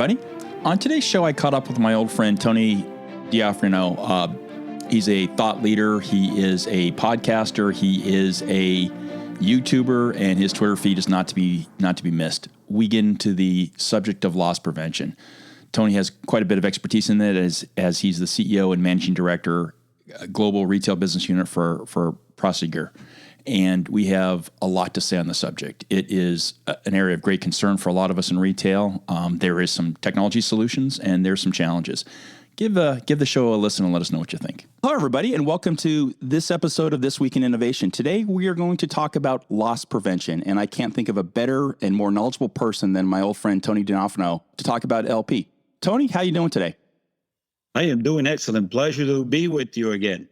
everybody. On today's show, I caught up with my old friend, Tony D'Afrino. He's a thought leader. He is a podcaster. He is a YouTuber, and his Twitter feed is not to be missed. We get into the subject of loss prevention. Tony has quite a bit of expertise in that as he's the CEO and managing director, global retail business unit for Prosegur. And we have a lot to say on the subject. It is an area of great concern for a lot of us in retail. There is some technology solutions and there's some challenges. Give the show a listen and let us know what you think. Hello, everybody, and welcome to this episode of This Week in Innovation. Today, we are going to talk about loss prevention, and I can't think of a better and more knowledgeable person than my old friend Tony D'Afrino to talk about LP. Tony, how you doing today? I am doing excellent. Pleasure to be with you again.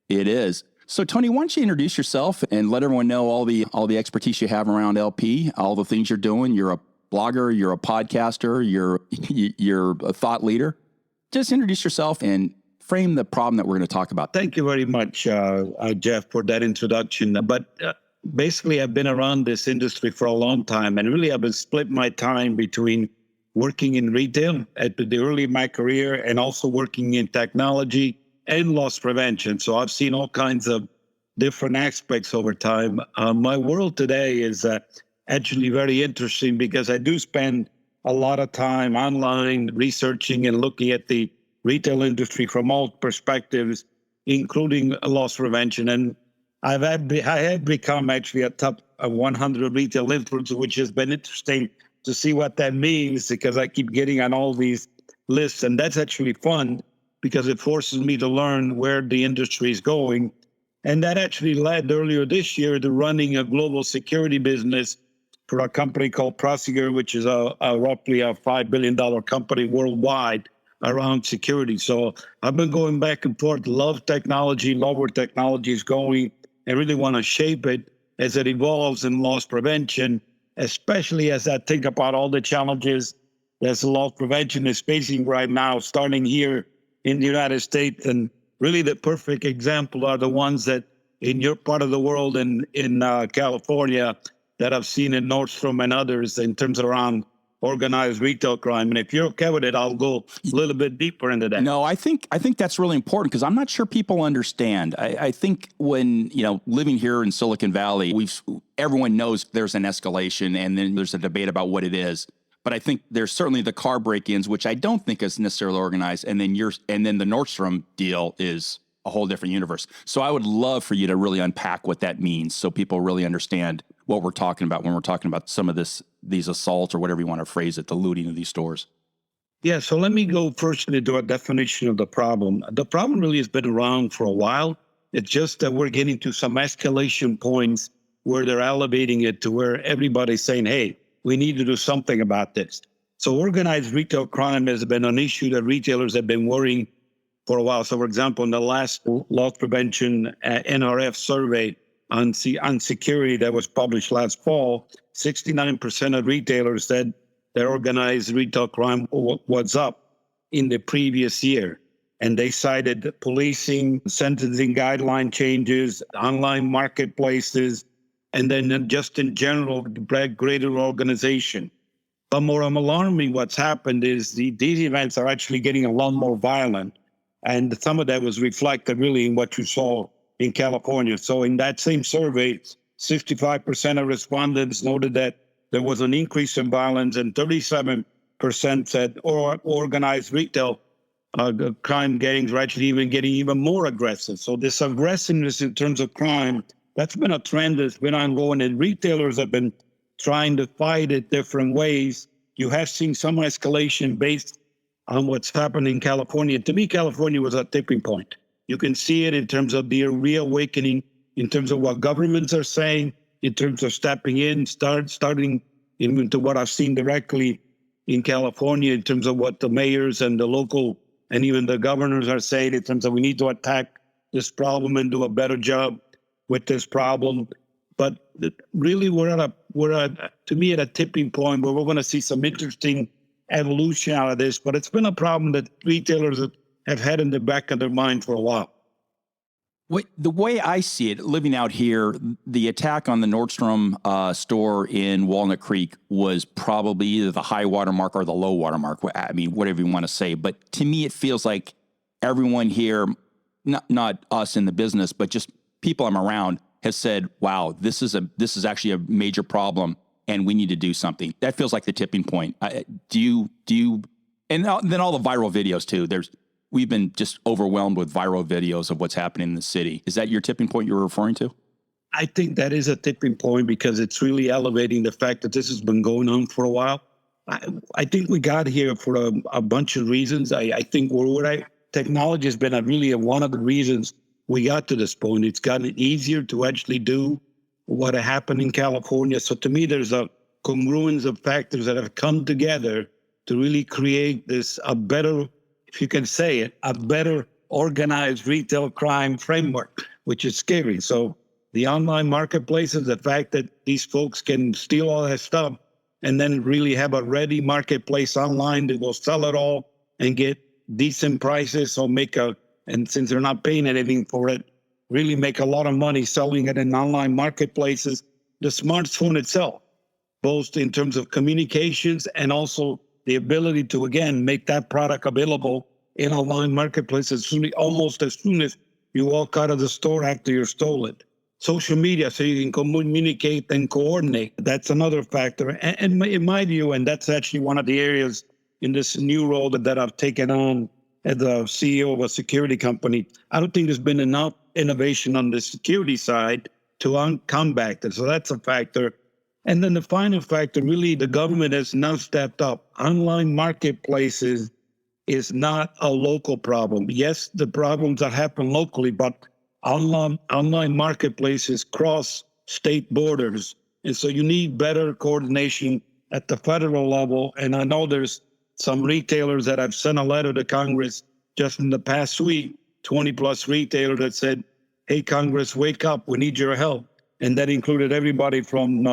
It is. So, Tony, why don't you introduce yourself and let everyone know all the expertise you have around LP, all the things you're doing. You're a blogger, you're a podcaster, you're a thought leader. Just introduce yourself and frame the problem that we're going to talk about. Thank you very much, Jeff, for that introduction. But basically, I've been around this industry for a long time, and really I've been split my time between working in retail at the early of my career and also working in technology and loss prevention. So I've seen all kinds of different aspects over time. My world today is actually very interesting because I do spend a lot of time online researching and looking at the retail industry from all perspectives, including loss prevention. And I have become actually a top 100 retail influencer, which has been interesting to see what that means because I keep getting on all these lists. And that's actually fun because it forces me to learn where the industry is going. And that actually led earlier this year to running a global security business for a company called Prosegur, which is a roughly a $5 billion company worldwide around security. So I've been going back and forth, love technology, love where technology is going, and really want to shape it as it evolves in loss prevention, especially as I think about all the challenges that loss prevention is facing right now, starting here in the United States. And really the perfect example are the ones that in your part of the world in California that I've seen in Nordstrom and others in terms of around organized retail crime. And if you're okay with it, I'll go a little bit deeper into that. No, I think that's really important because I'm not sure people understand. I think when, living here in Silicon Valley, everyone knows there's an escalation and then there's a debate about what it is. But I think there's certainly the car break-ins, which I don't think is necessarily organized. And then the Nordstrom deal is a whole different universe. So I would love for you to really unpack what that means so people really understand what we're talking about when we're talking about some of these assaults or whatever you want to phrase it, the looting of these stores. Yeah, so let me go first into a definition of the problem. The problem really has been around for a while. It's just that we're getting to some escalation points where they're elevating it to where everybody's saying, hey, we need to do something about this. So organized retail crime has been an issue that retailers have been worrying for a while. So, for example, in the last loss prevention NRF survey on security that was published last fall, 69% of retailers said their organized retail crime was up in the previous year. And they cited policing, sentencing guideline changes, online marketplaces, and then just in general, greater organization. But more alarming, what's happened is these events are actually getting a lot more violent. And some of that was reflected really in what you saw in California. So in that same survey, 65% of respondents noted that there was an increase in violence and 37% said organized retail crime gangs were actually getting even more aggressive. So this aggressiveness in terms of crime, that's been a trend that's been ongoing, and retailers have been trying to fight it different ways. You have seen some escalation based on what's happened in California. To me, California was a tipping point. You can see it in terms of the reawakening, in terms of what governments are saying, in terms of stepping in, starting into what I've seen directly in California, in terms of what the mayors and the local and even the governors are saying in terms of we need to attack this problem and do a better job with this problem. But really, we're to me, at a tipping point where we're going to see some interesting evolution out of this. But it's been a problem that retailers have had in the back of their mind for a while. The way I see it, living out here, the attack on the Nordstrom store in Walnut Creek was probably either the high watermark or the low watermark. I mean, whatever you want to say. But to me, it feels like everyone here, not us in the business, but just people I'm around, has said, "Wow, this is actually a major problem, and we need to do something." That feels like the tipping point. Do you? And then all the viral videos too. We've been just overwhelmed with viral videos of what's happening in the city. Is that your tipping point you're referring to? I think that is a tipping point because it's really elevating the fact that this has been going on for a while. I think we got here for a bunch of reasons. I think technology has been one of the reasons we got to this point. It's gotten easier to actually do what happened in California. So to me, there's a congruence of factors that have come together to really create a better, if you can say it, a better organized retail crime framework, which is scary. So the online marketplaces, the fact that these folks can steal all that stuff and then really have a ready marketplace online to go sell it all and get decent prices or and since they're not paying anything for it, really make a lot of money selling it in online marketplaces. The smartphone itself, both in terms of communications and also the ability to, again, make that product available in online marketplaces almost as soon as you walk out of the store after you're stolen. Social media, so you can communicate and coordinate. That's another factor. And in my view, and that's actually one of the areas in this new role that I've taken on as the CEO of a security company, I don't think there's been enough innovation on the security side to combat that. So that's a factor. And then the final factor, really, the government has now stepped up. Online marketplaces is not a local problem. Yes, the problems that happen locally, but online marketplaces cross state borders. And so you need better coordination at the federal level. And I know there's some retailers that have sent a letter to Congress just in the past week, 20 plus retailers that said, "Hey, Congress, wake up, we need your help." And that included everybody from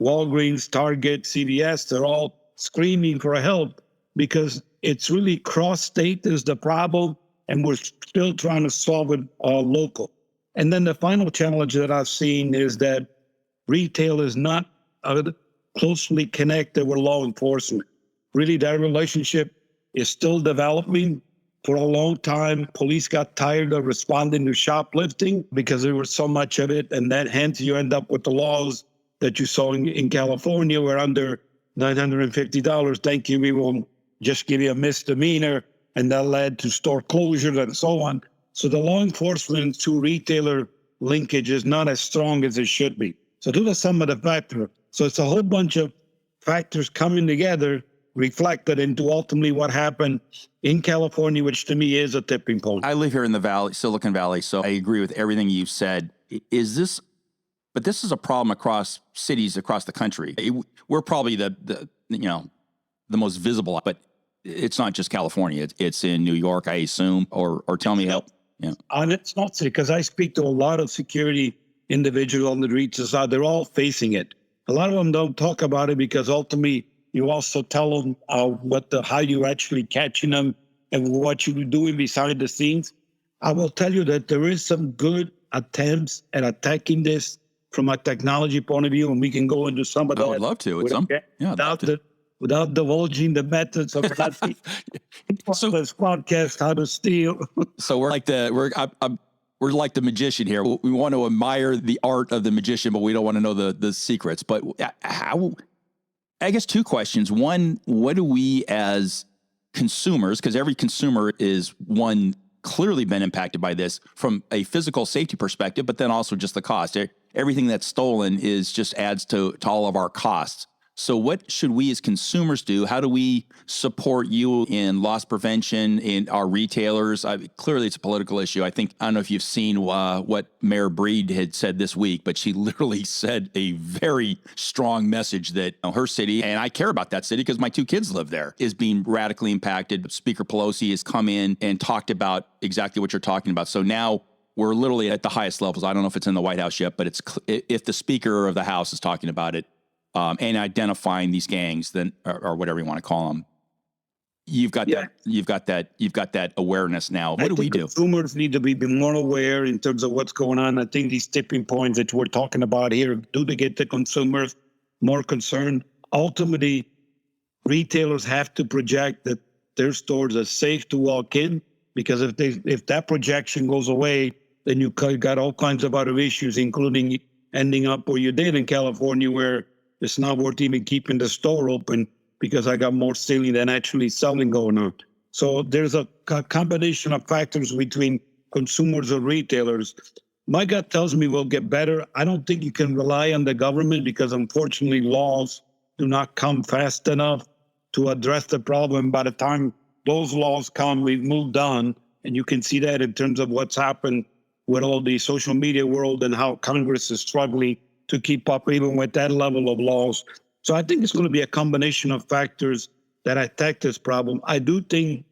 Walgreens, Target, CVS. They're all screaming for help because it's really cross-state is the problem, and we're still trying to solve it local. And then the final challenge that I've seen is that retail is not closely connected with law enforcement. Really, that relationship is still developing. For a long time, police got tired of responding to shoplifting because there was so much of it, and then hence you end up with the laws that you saw in California, where under $950, thank you, we will just give you a misdemeanor, and that led to store closures and so on. So the law enforcement to retailer linkage is not as strong as it should be. So those are some of the factors. So it's a whole bunch of factors coming together, reflected into ultimately what happened in California, which to me is a tipping point. I live here in the Silicon Valley, so I agree with everything you've said. But this is a problem across cities across the country. We're probably the most visible, but it's not just California. It's in New York, I assume, or tell me how. Yeah. And it's not because I speak to a lot of security individuals on the retail side. They're all facing it. A lot of them don't talk about it because ultimately you also tell them how you're actually catching them and what you're doing behind the scenes. I will tell you that there is some good attempts at attacking this from a technology point of view, and we can go into some of that. I would love to. Without divulging the methods of this podcast, how to steal. So we're like the magician here. We want to admire the art of the magician, but we don't want to know the secrets. But I guess two questions. One, what do we as consumers, because every consumer is clearly been impacted by this from a physical safety perspective, but then also just the cost. Everything that's stolen just adds to all of our costs. So what should we as consumers do? How do we support you in loss prevention, in our retailers? Clearly, it's a political issue. I don't know if you've seen what Mayor Breed had said this week, but she literally said a very strong message that her city, and I care about that city because my two kids live there, is being radically impacted. Speaker Pelosi has come in and talked about exactly what you're talking about. So now we're literally at the highest levels. I don't know if it's in the White House yet, but if the Speaker of the House is talking about it, and identifying these gangs, then or whatever you want to call them. you've got Yeah. you've got that awareness now. What do we do? Consumers need to be more aware in terms of what's going on. I think these tipping points that we're talking about here do to get the consumers more concerned. Ultimately, retailers have to project that their stores are safe to walk in, because if that projection goes away, then you got all kinds of other issues, including ending up where you did in California, where it's not worth even keeping the store open because I got more stealing than actually selling going on. So there's a combination of factors between consumers and retailers. My gut tells me we'll get better. I don't think you can rely on the government, because unfortunately laws do not come fast enough to address the problem. By the time those laws come, we've moved on. And you can see that in terms of what's happened with all the social media world and how Congress is struggling to keep up even with that level of laws. So I think it's going to be a combination of factors that attack this problem. I do think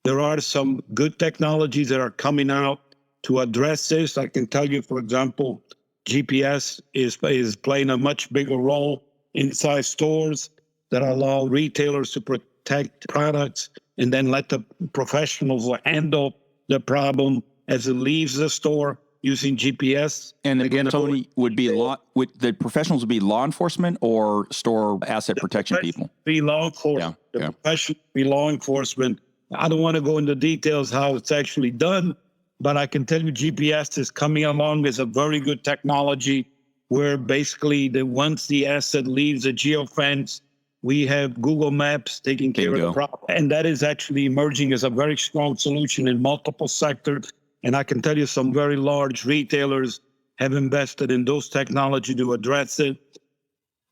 there are some good technologies that are coming out to address this. I can tell you, for example, GPS is playing a much bigger role inside stores that allow retailers to protect products and then let the professionals handle the problem as it leaves the store using GPS. And again, Tony, the professionals would be law enforcement or store asset protection people? Be law enforcement. The professionals be law enforcement. I don't want to go into details how it's actually done, but I can tell you GPS is coming along as a very good technology, where basically once the asset leaves the geofence, we have Google Maps taking care of the problem. And that is actually emerging as a very strong solution in multiple sectors. And I can tell you some very large retailers have invested in those technology to address it.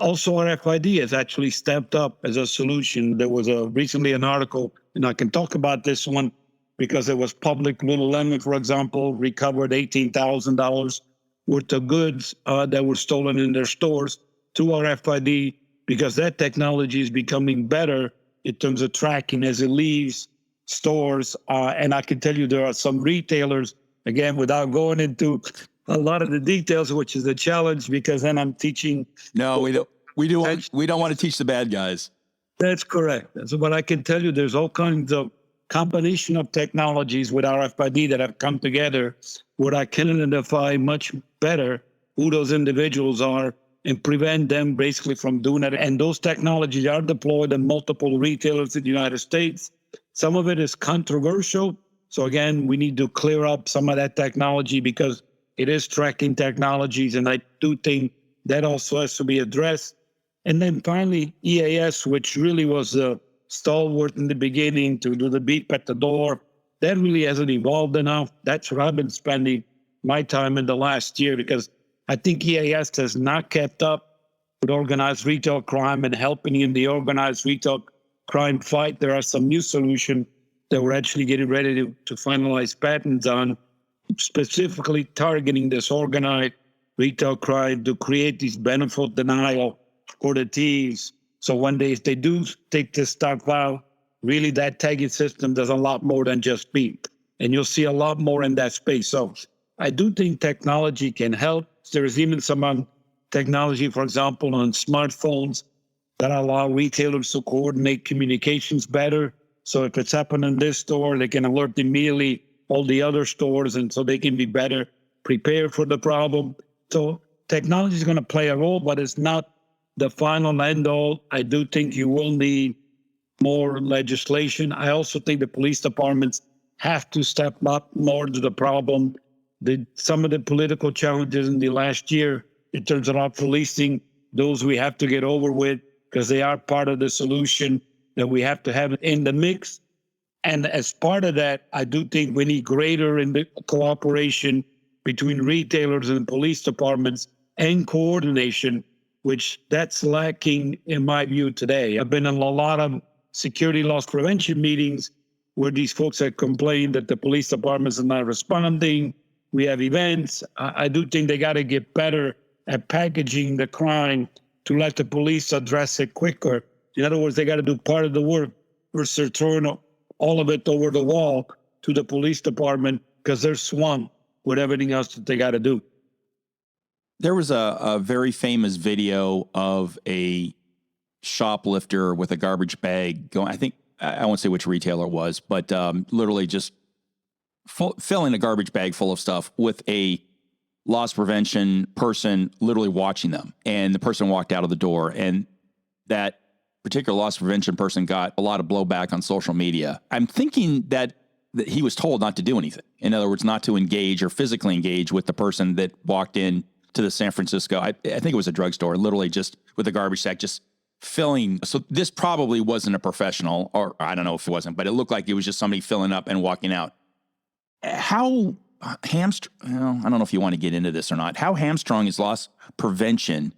Also, RFID has actually stepped up as a solution. There was recently an article, and I can talk about this one because it was public. Lululemon, for example, recovered $18,000 worth of goods that were stolen in their stores through RFID, because that technology is becoming better in terms of tracking as it leaves stores. And I can tell you there are some retailers, again, without going into a lot of the details, which is a challenge, because then I'm teaching. No, we don't. We don't want to teach the bad guys. That's correct. So, but I can tell you there's all kinds of combination of technologies with RFID that have come together where I can identify much better who those individuals are and prevent them basically from doing that. And those technologies are deployed in multiple retailers in the United States. Some of it is controversial. So again, we need to clear up some of that technology because it is tracking technologies. And I do think that also has to be addressed. And then finally, EAS, which really was a stalwart in the beginning to do the beep at the door, that really hasn't evolved enough. That's where I've been spending my time in the last year, because I think EAS has not kept up with organized retail crime and helping in the organized retail crime fight. There are some new solutions that we're actually getting ready to finalize patents on, specifically targeting this organized retail crime to create these benefit denial for the thieves. So one day if they do take this stuff out, really that tagging system does a lot more than just beep. And you'll see a lot more in that space. So I do think technology can help. There is even some technology, for example, on smartphones that allow retailers to coordinate communications better. So if it's happening in this store, they can alert immediately all the other stores, and so they can be better prepared for the problem. So technology is going to play a role, but it's not the final end all. I do think you will need more legislation. I also think the police departments have to step up more to the problem. Some of the political challenges in the last year in terms of not policing, those we have to get over with, because they are part of the solution that we have to have in the mix. And as part of that, I do think we need greater cooperation between retailers and police departments and coordination, which that's lacking in my view today. I've been in a lot of security loss prevention meetings where these folks have complained that the police departments are not responding. We have events. I do think they got to get better at packaging the crime to let the police address it quicker. In other words, they got to do part of the work versus throwing all of it over the wall to the police department because they're swamped with everything else that they got to do. There was a very famous video of a shoplifter with a garbage bag going. I think I won't say which retailer it was, but literally just filling a garbage bag full of stuff with a loss prevention person literally watching them. And the person walked out of the door, and that particular loss prevention person got a lot of blowback on social media. I'm thinking that he was told not to do anything. In other words, not to engage or physically engage with the person that walked in to the San Francisco, I think it was a drugstore, literally just with a garbage sack, just filling. So this probably wasn't a professional, or I don't know if it wasn't, but it looked like it was just somebody filling up and walking out. How I don't know if you want to get into this or not. How hamstrung is loss prevention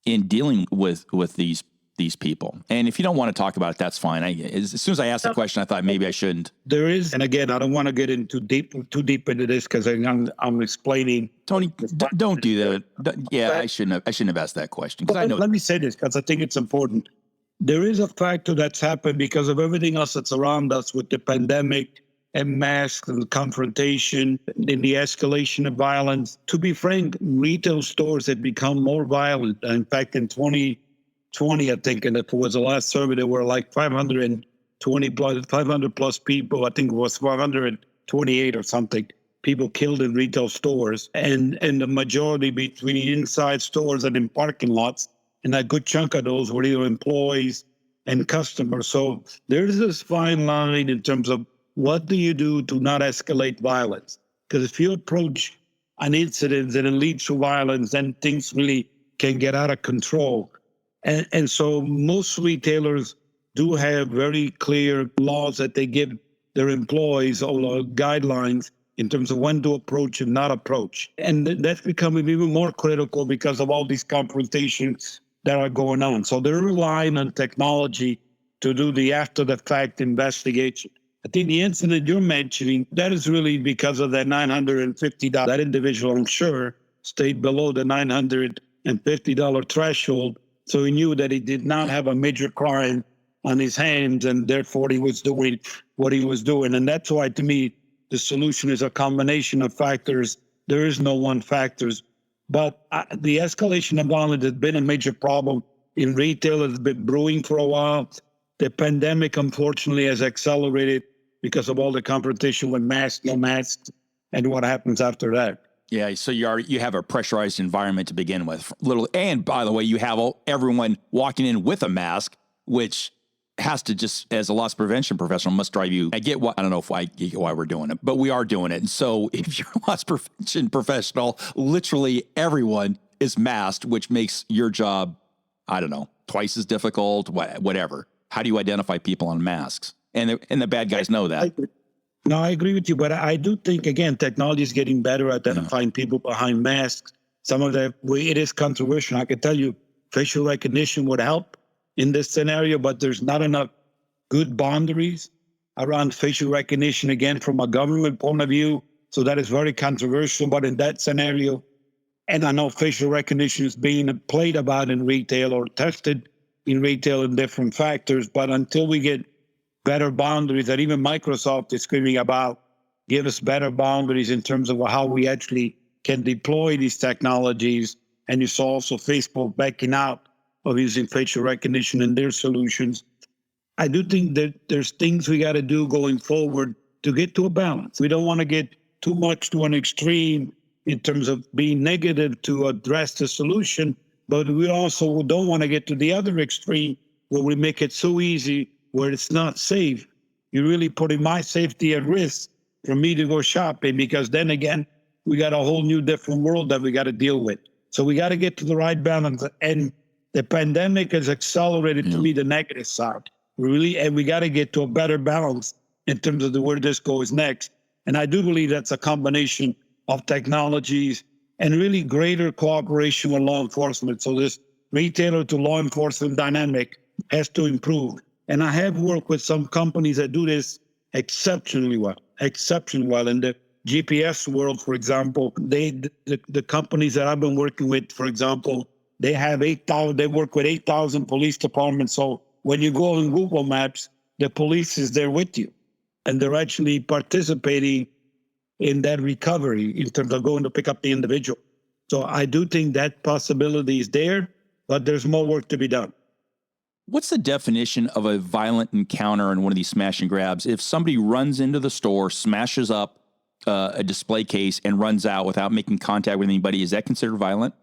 in dealing with these people? And if you don't want to talk about it, that's fine. As soon as I asked the question, I thought maybe I shouldn't. There is, and again, I don't want to get into too deep into this because I'm explaining. Tony, don't do that. Yeah, I shouldn't have asked that question. Let me say this because I think it's important. There is a factor that's happened because of everything else that's around us with the pandemic and masks and confrontation and the escalation of violence. To be frank, retail stores have become more violent. In fact, in 2020, I think, and if it was the last survey, there were like 500 plus people. I think it was 528 or something, people killed in retail stores. And the majority between inside stores and in parking lots. And a good chunk of those were either employees and customers. So there's this fine line in terms of what do you do to not escalate violence? Because if you approach an incident and it leads to violence, then things really can get out of control. And so most retailers do have very clear laws that they give their employees or guidelines in terms of when to approach and not approach. And that's becoming even more critical because of all these confrontations that are going on. So they're relying on technology to do the after-the-fact investigation. I think the incident you're mentioning, that is really because of that $950. That individual, I'm sure, stayed below the $950 threshold. So he knew that he did not have a major crime on his hands, and therefore he was doing what he was doing. And that's why, to me, the solution is a combination of factors. There is no one factor. But the escalation of violence has been a major problem in retail. It's been brewing for a while. The pandemic, unfortunately, has accelerated because of all the confrontation with masks, no masks, and what happens after that. Yeah, so you have a pressurized environment to begin with. And by the way, you have everyone walking in with a mask, which has to just, as a loss prevention professional, must drive you. I don't know if I get why we're doing it, but we are doing it. And so if you're a loss prevention professional, literally everyone is masked, which makes your job, I don't know, twice as difficult, whatever. How do you identify people on masks? And the bad guys know that. No, I agree with you, but I do think, again, technology is getting better at identifying people behind masks. Some of that, it is controversial. I can tell you facial recognition would help in this scenario, but there's not enough good boundaries around facial recognition, again, from a government point of view. So that is very controversial. But in that scenario, and I know facial recognition is being played about in retail or tested in retail in different factors, but until we get better boundaries that even Microsoft is screaming about, give us better boundaries in terms of how we actually can deploy these technologies. And you saw also Facebook backing out of using facial recognition in their solutions. I do think that there's things we got to do going forward to get to a balance. We don't want to get too much to an extreme in terms of being negative to address the solution, but we also don't want to get to the other extreme where we make it so easy where it's not safe. You're really putting my safety at risk for me to go shopping, because then again, we got a whole new different world that we got to deal with. So we got to get to the right balance. And the pandemic has accelerated to me the negative side, really. And we got to get to a better balance in terms of where this goes next. And I do believe that's a combination of technologies and really greater cooperation with law enforcement. So this retailer to law enforcement dynamic has to improve. And I have worked with some companies that do this exceptionally well. In the GPS world, for example, the companies that I've been working with, for example, they work with 8,000 police departments. So when you go on Google Maps, the police is there with you, and they're actually participating in that recovery in terms of going to pick up the individual. So I do think that possibility is there, but there's more work to be done. What's the definition of a violent encounter in one of these smash and grabs? If somebody runs into the store, smashes up a display case, and runs out without making contact with anybody, is that considered violent?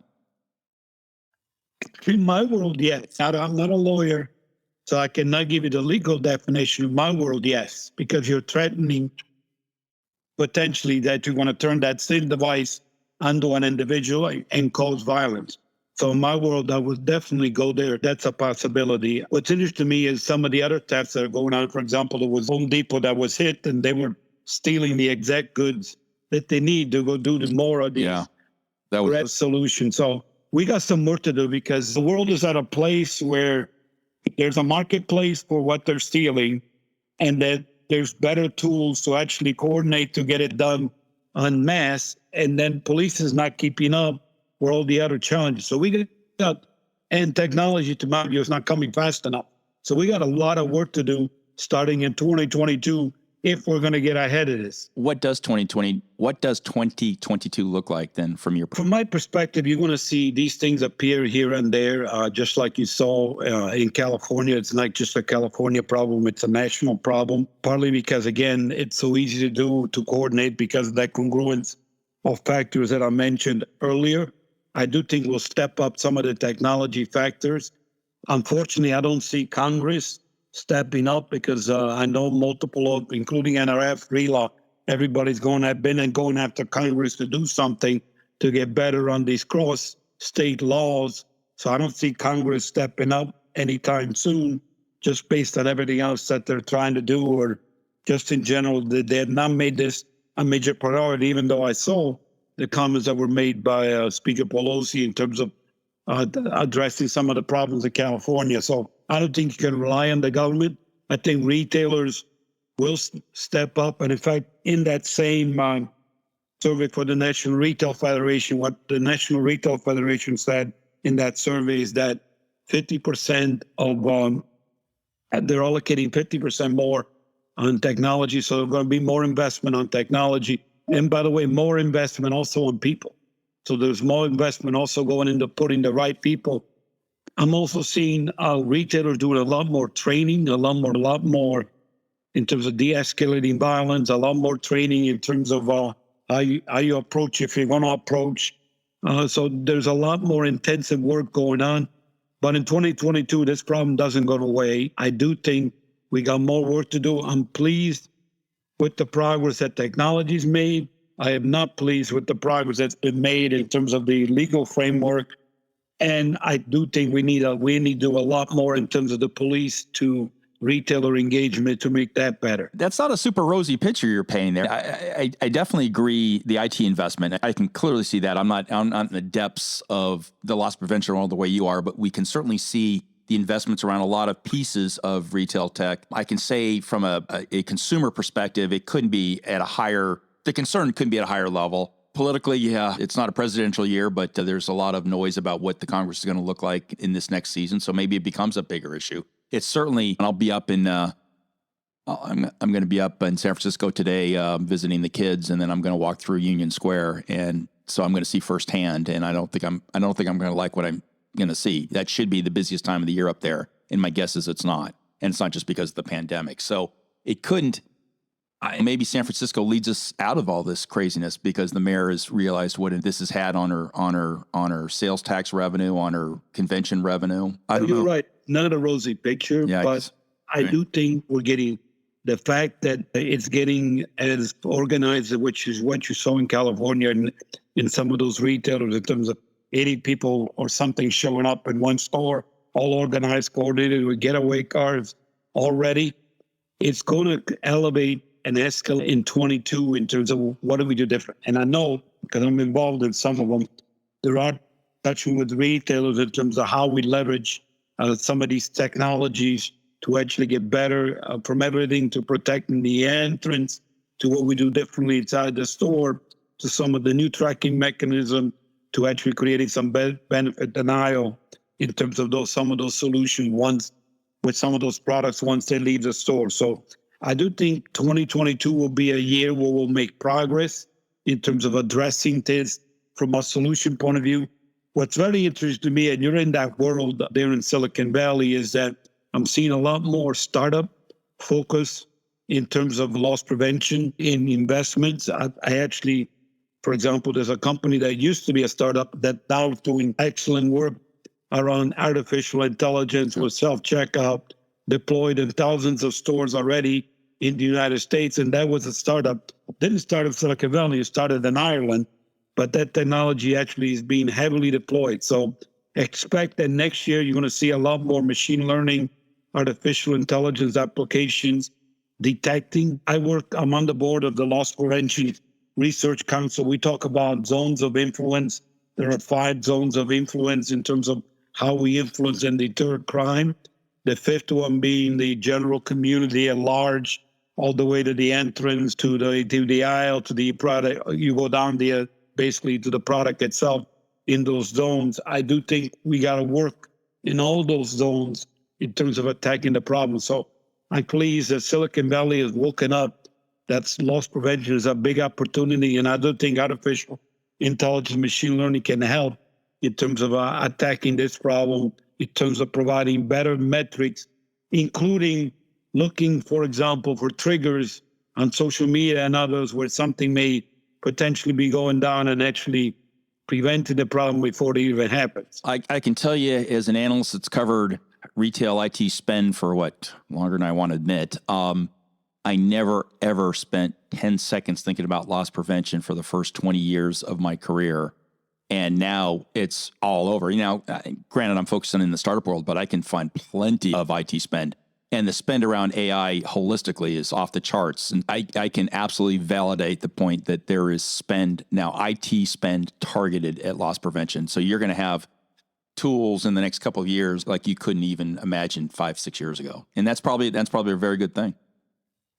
In my world, yes. I'm not a lawyer, so I cannot give you the legal definition. In my world, yes, because you're threatening potentially that you're going to turn that same device onto an individual and cause violence. So in my world, I would definitely go there. That's a possibility. What's interesting to me is some of the other thefts that are going on. For example, there was Home Depot that was hit, and they were stealing the exact goods that they need to go do the more of these that was solutions. So we got some work to do because the world is at a place where there's a marketplace for what they're stealing, and that there's better tools to actually coordinate to get it done en masse, and then police is not keeping up for all the other challenges. So we got, and technology, to my view, is not coming fast enough. So we got a lot of work to do starting in 2022 if we're going to get ahead of this. What does 2022 look like then from your From my perspective, you're going to see these things appear here and there, just like you saw in California. It's not just a California problem, it's a national problem, partly because, again, it's so easy to coordinate because of that congruence of factors that I mentioned earlier. I do think we'll step up some of the technology factors. Unfortunately, I don't see Congress stepping up because I know multiple, including NRF, RELA, everybody's going after Congress to do something to get better on these cross-state laws. So I don't see Congress stepping up anytime soon, just based on everything else that they're trying to do, or just in general, they have not made this a major priority, even though I saw the comments that were made by Speaker Pelosi in terms of addressing some of the problems in California. So I don't think you can rely on the government. I think retailers will step up. And in fact, in that same survey for the National Retail Federation, what the National Retail Federation said in that survey is that 50% of, they're allocating 50% more on technology. So there's going to be more investment on technology. And by the way, more investment also on people. So there's more investment also going into putting the right people. I'm also seeing retailers doing a lot more training, a lot more in terms of de-escalating violence, a lot more training in terms of how you approach if you're going to approach. So there's a lot more intensive work going on. But in 2022, this problem doesn't go away. I do think we got more work to do. I'm pleased with the progress that technology's made. I am not pleased with the progress that's been made in terms of the legal framework. And I do think we need to do a lot more in terms of the police to retailer engagement to make that better. That's not a super rosy picture you're painting there. I definitely agree. The IT investment, I can clearly see that. I'm not in the depths of the loss prevention all the way you are, but we can certainly see the investments around a lot of pieces of retail tech. I can say from a consumer perspective, it couldn't be at a higher, the concern couldn't be at a higher level. Politically, yeah, it's not a presidential year, but there's a lot of noise about what the Congress is going to look like in this next season. So maybe it becomes a bigger issue. It's certainly, and I'll be up in, I'm going to be up in San Francisco today visiting the kids, and then I'm going to walk through Union Square, and so I'm going to see firsthand. And I don't think I'm going to like what I'm going to see. That should be the busiest time of the year up there, and my guess is it's not, and it's not just because of the pandemic. So it couldn't. Maybe San Francisco leads us out of all this craziness because the mayor has realized what this has had on her sales tax revenue, on her convention revenue. You're right. Not a rosy picture, but I do think we're getting the fact that it's getting as organized, which is what you saw in California and in some of those retailers in terms of 80 people or something showing up in one store, all organized, coordinated with getaway cars already. It's going to elevate and escalate in 22 in terms of what do we do different. And I know, because I'm involved in some of them, there are touching with retailers in terms of how we leverage some of these technologies to actually get better from everything to protecting the entrance to what we do differently inside the store to some of the new tracking mechanism to actually creating some benefit denial in terms of some of those solutions once with some of those products once they leave the store. So I do think 2022 will be a year where we'll make progress in terms of addressing this from a solution point of view. What's very interesting to me, and you're in that world there in Silicon Valley, is that I'm seeing a lot more startup focus in terms of loss prevention in investments. I actually, for example, there's a company that used to be a startup that now is doing excellent work around artificial intelligence with self-checkout deployed in thousands of stores already in the United States. And that was a startup. Didn't start in Silicon Valley, it started in Ireland, but that technology actually is being heavily deployed. So expect that next year you're going to see a lot more machine learning, artificial intelligence applications detecting. I'm on the board of the Loss Prevention Research Council. We talk about zones of influence. There are 5 zones of influence in terms of how we influence and deter crime. The 5th one being the general community at large, all the way to the entrance, to the aisle, to the product. You go down there basically to the product itself in those zones. I do think we got to work in all those zones in terms of attacking the problem. So I'm pleased that Silicon Valley has woken up. That's loss prevention is a big opportunity. And I do think artificial intelligence, machine learning can help in terms of attacking this problem, in terms of providing better metrics, including looking, for example, for triggers on social media and others where something may potentially be going down and actually preventing the problem before it even happens. I can tell you as an analyst that's covered retail IT spend for longer than I want to admit, I never, ever spent 10 seconds thinking about loss prevention for the first 20 years of my career. And now it's all over. Granted, I'm focusing in the startup world, but I can find plenty of IT spend. And the spend around AI holistically is off the charts. And I can absolutely validate the point that there is spend now, IT spend targeted at loss prevention. So you're going to have tools in the next couple of years like you couldn't even imagine 5-6 years ago. And that's probably a very good thing.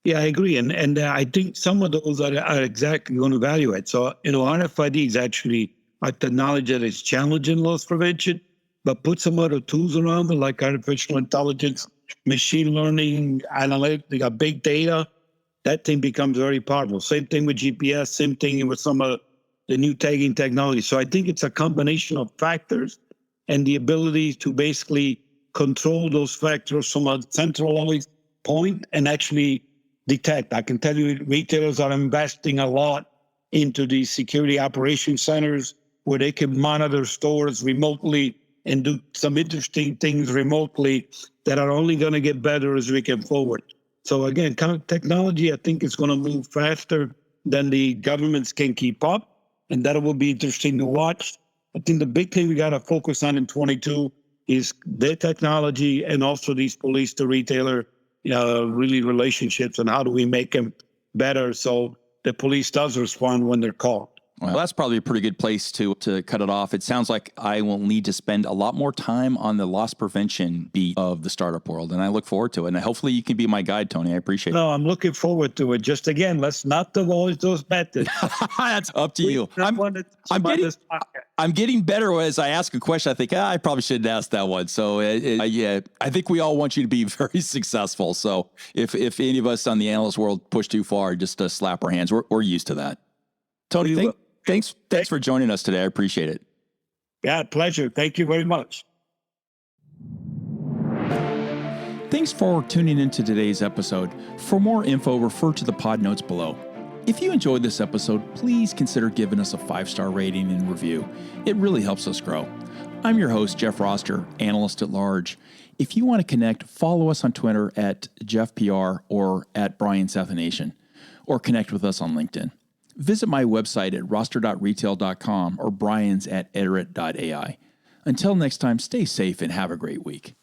Yeah, I agree. And I think some of those are exactly going to evaluate. So, RFID is actually a technology that is challenging loss prevention, but put some other tools around it like artificial intelligence, machine learning, analytics, big data. That thing becomes very powerful. Same thing with GPS, same thing with some of the new tagging technology. So I think it's a combination of factors and the ability to basically control those factors from a centralized point and actually detect. I can tell you retailers are investing a lot into these security operation centers where they can monitor stores remotely and do some interesting things remotely that are only going to get better as we get forward. So again, kind of technology, I think, is going to move faster than the governments can keep up, and that will be interesting to watch. I think the big thing we got to focus on in 22 is the technology and also these police to retailer really relationships, and how do we make them better so the police does respond when they're called. Well, that's probably a pretty good place to cut it off. It sounds like I will need to spend a lot more time on the loss prevention beat of the startup world, and I look forward to it. And hopefully you can be my guide, Tony. I appreciate it. No, I'm looking forward to it. Just again, let's not divulge those methods. That's up to you. I'm getting better as I ask a question. I think I probably shouldn't ask that one. So yeah, I think we all want you to be very successful. So if any of us on the analyst world push too far, just slap our hands. We're used to that. Tony, thanks for joining us today. I appreciate it. Yeah, pleasure. Thank you very much. Thanks for tuning into today's episode. For more info, refer to the pod notes below. If you enjoyed this episode, please consider giving us a 5-star rating and review. It really helps us grow. I'm your host, Jeff Roster, analyst at large. If you want to connect, follow us on Twitter at JeffPR or at BrianSathianathan, or connect with us on LinkedIn. Visit my website at roster.retail.com or Brian's at iterate.ai. Until next time, stay safe and have a great week.